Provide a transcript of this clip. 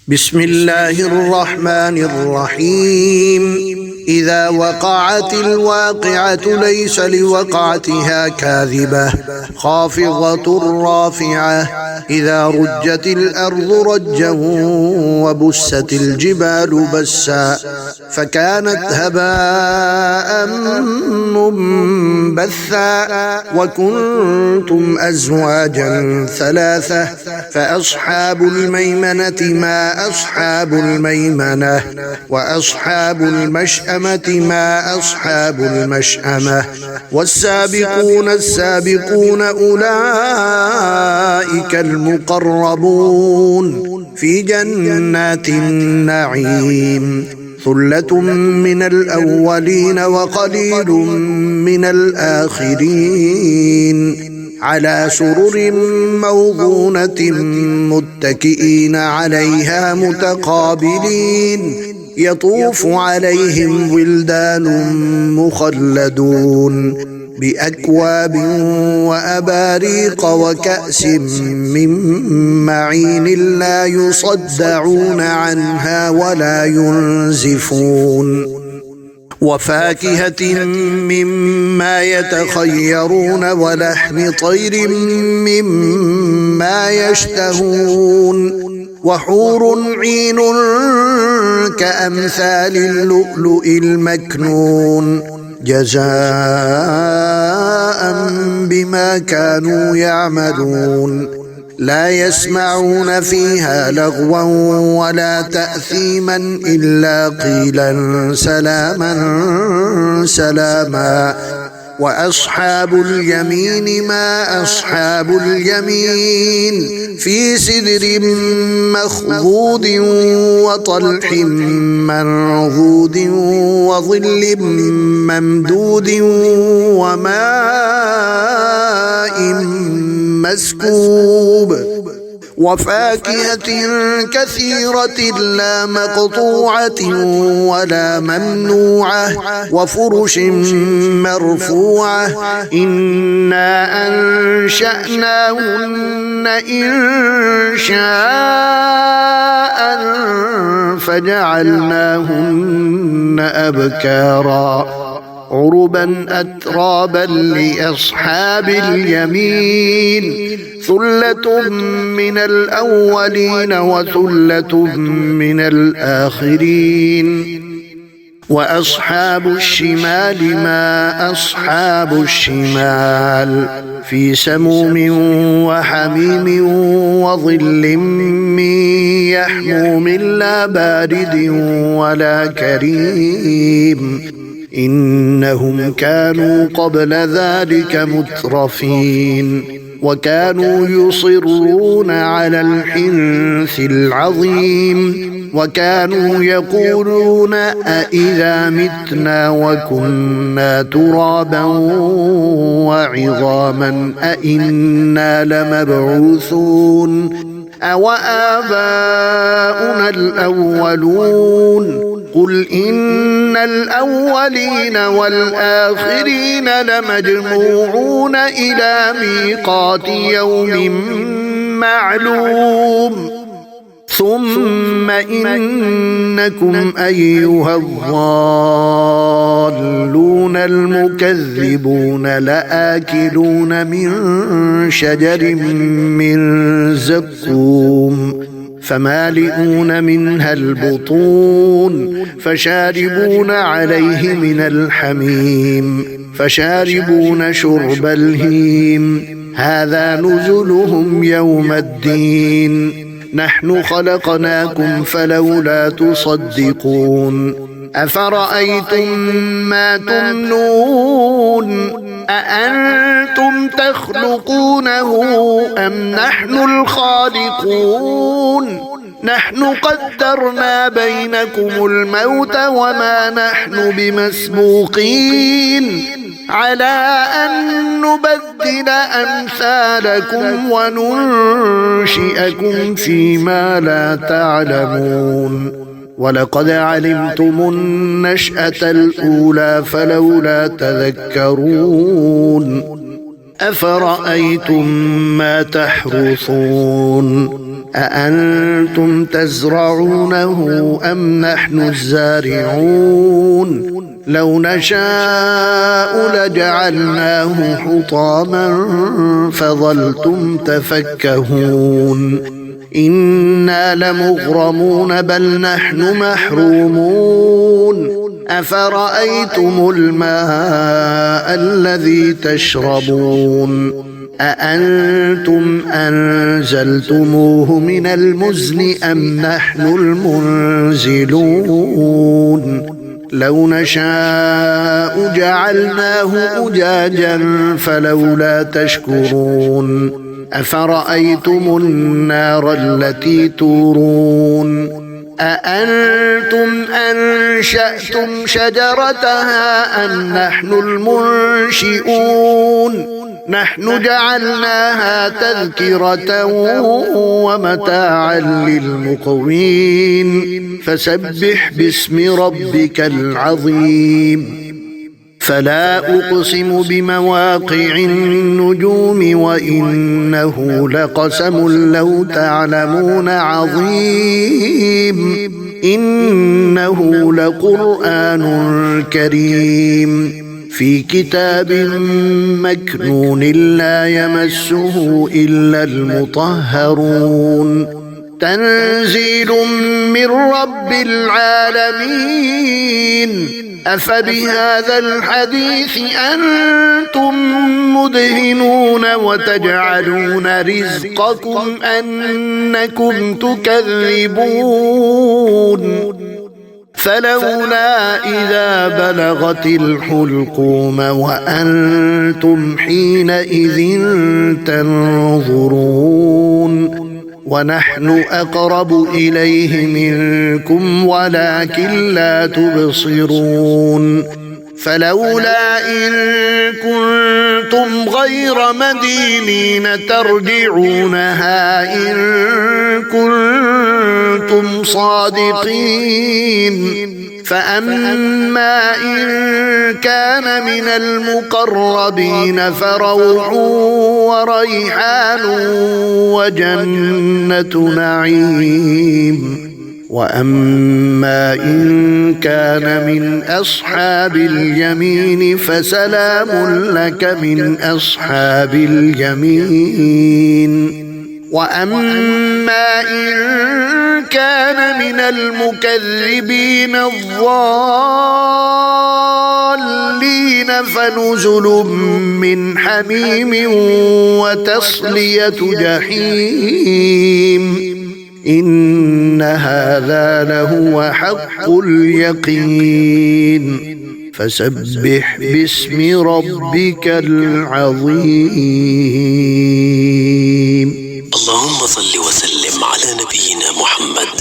بسم الله الرحمن الرحيم. إذا وقعت الواقعة ليس لوقعتها كاذبة خافضة رافعة. إذا رجت الأرض رجا وبست الجبال بسا فكانت هباء منبثا وكنتم أزواجا ثلاثة فأصحاب الميمنة ما أصحاب الميمنة وأصحاب المشأمة ما أصحاب المشأمة والسابقون السابقون أولئك المقربون في جنات النعيم. ثلة من الأولين وقليل من الآخرين على سرر موضونة متكئين عليها متقابلين يطوف عليهم ولدان مخلدون بأكواب وأباريق وكأس من معين لا يصدعون عنها ولا ينزفون وفاكهة مما يتخيرون ولحم طير مما يشتهون وحور عين كأمثال اللؤلؤ المكنون جزاء بما كانوا يعملون. لا يسمعون فيها لغوا ولا تأثيما إلا قيلا سلاما سلاما. وأصحاب اليمين ما أصحاب اليمين في سدر مخضود وطلح منضود وظل ممدود وماء مسكوب وفاكهة كثيرة لا مقطوعة ولا ممنوعة وفرش مرفوعة. إنا أنشأناهن إنشاء فجعلناهن أبكارا عربا أترابا لأصحاب اليمين. ثلة من الأولين وثلة من الآخرين. وأصحاب الشمال ما أصحاب الشمال في سموم وحميم وظل من يحموم لا بارد ولا كريم. إنهم كانوا قبل ذلك مترفين وكانوا يصرون على الحنث العظيم وكانوا يقولون أإذا متنا وكنا ترابا وعظاما أإنا لمبعوثون أوآباؤنا الأولون. قل إن الأولين والآخرين لمجموعون إلى ميقات يوم معلوم. ثم إنكم أيها الضالون المكذبون لآكلون من شجر من زقوم فمالئون منها البطون فشاربون عليه من الحميم فشاربون شرب الهيم. هذا نزلهم يوم الدين. نحن خلقناكم فلولا تصدقون. أفرأيتم ما تمنون أأنتم تخلقونه أم نحن الخالقون؟ نحن قدرنا بينكم الموت وما نحن بمسبوقين على أن نبدل أمثالكم وننشئكم فيما لا تعلمون. ولقد علمتم النشأة الأولى فلولا تذكرون. أفرأيتم ما تحرثون أأنتم تزرعونه أم نحن الزارعون لو نشاء لجعلناه حطاما فظلتم تفكهون إنا لمغرمون بل نحن محرومون أفرأيتم الماء الذي تشربون أأنتم أنزلتموه من المزن أم نحن المنزلون لو نشاء جعلناه أجاجا فلولا تشكرون أفرأيتم النار التي تورون أأنتم أنشأتم شجرتها أم نحن المنشئون نحن جعلناها تذكرة ومتاعا للمقوين فسبح باسم ربك العظيم فلا أقسم بمواقع النجوم وإنه لقسم لو تعلمون عظيم إنه لقرآن كريم في كتاب مكنون لا يمسه إلا المطهرون تنزيل من رب العالمين أفبهذا الحديث أنتم مدهنون وتجعلون رزقكم أنكم تكذبون فلولا إذا بلغت الحلقوم وأنتم حينئذ تنظرون ونحن أقرب إليه منكم ولكن لا تبصرون فلولا إن كنتم غير مدينين ترجعونها إن كنتم صادقين فأما إن كان من المقربين فروح وريحان وجنة نعيم وأما إن كان من أصحاب اليمين فسلام لك من أصحاب اليمين وأما إن كان من المكذبين الضالين فنزل من حميم وتصلية جحيم إن هذا لهو حق اليقين فسبح باسم ربك العظيم اللهم صل وسلم على نبينا محمد